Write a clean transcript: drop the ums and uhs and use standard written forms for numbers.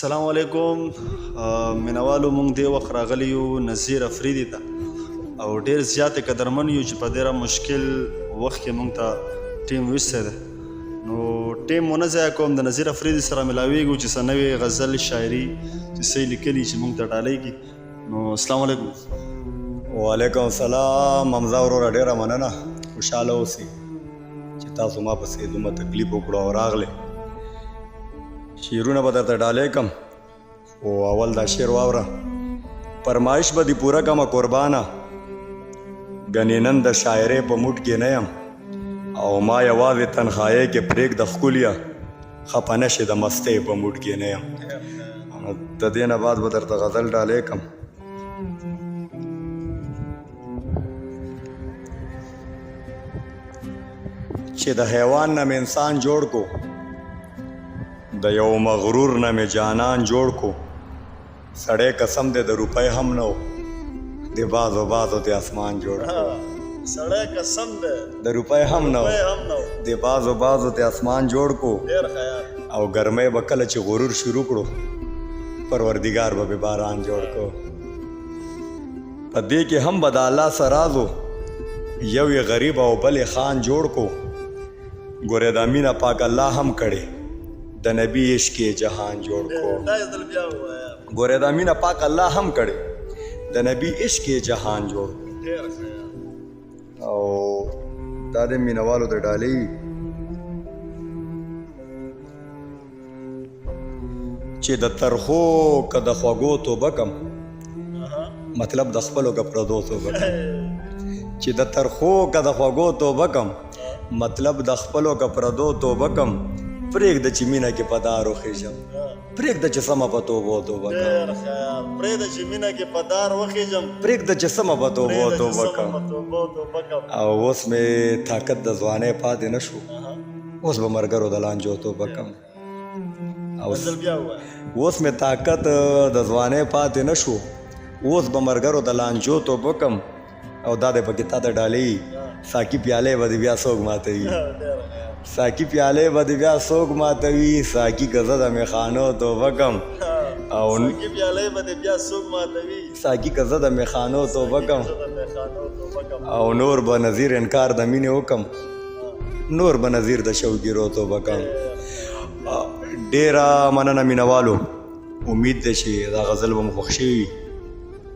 السلام علیکم مینوالو مونږ دې وخت راغلی یو نظیر افریدي ته او ډېر زیات یې قدرمن یو چې په ډېره مشکل وخت کې مونږ ته ټیم ویستی دی نو ټیم مو نه ضایع کوم د نظیر افریدي سره ملاویږو چې څه نوې غزل شاعري چې څه یې لیکلي چې مونږ ته ډالۍ کړي نو السلام علیکم. وعلیکم السلام حمزه وروره ډېره مننه خوشحاله اوسئ چې تاسو ما پسې دومره تکلیف وکړو او راغلی شعرونه به درته ډالۍ کم خو اول دا شعر واوره فرمایش به دې پوره کمه قربانه ګنې نن د شاعرۍ په موډ کې نه یم او ما یوازې تنخایۍ کې پرېږده ښکلیه خفه نه شې د مستۍ په موډ کې نه یم د دې نه بعد به درته غزل ډالۍ کم چې د حیوان نه مې انسان جوړ کو د یو مغرور نه مې جانان جوړ کو سړی قسم دی د روپۍ هم نه و د بازو بازو د اسمان جوړ کو سړی قسم دی د روپۍ هم نه و د بازو بازو د اسمان جوړ کو او ګرمۍ به کله چې غرور شروع کړو پروردګار به باران جوړ کو په دې کې هم به د الله سره راز و یو یې غریب او بل یې خان جوړ کو ګورې د مینه پاک الله هم کړی د نبی عشق جهان جوړ کو ګورې د مینه پاک الله هم کړی د نبی عشق جهان جوړ کو او دا د مینوالو د ډالۍ چې د ترخو که د خوږو توبه کم مطلب د خپلو که پردو توبه کم چې د ترخو که د خوږو توبه کم مطلب د خپلو که پردو توبه کم پرېږده چې مینه کې په دار وخېږم پرېږده چې سمه په توبو توبه کم پرېږده چې مینه کې په دار وخېږم پرېږده چې سمه په توبو توبه کم او اوس مې طاقت د ځوانۍ پاتې نه شو اوس به ملګرو د لانجو توبه کم اوس مې طاقت د ځوانۍ پاتې نه شو اوس به ملګرو د لانجو توبه کم او دا دی پکې تا ته ډالۍ ساقي پیالې به دې بیا څوک ماتوي ساقي پیالې به دې بیا څوک ماتوي ساقي که زه د میخانو توبه کم او ساقي که زه د میخانو توبه کم او نور به نظیر انکار د مینې وکم نور به نظیر د شوګیرو توبه کم ډېره مننه مینوالو امید دی چې دا غزل به مو خوښ شوي وي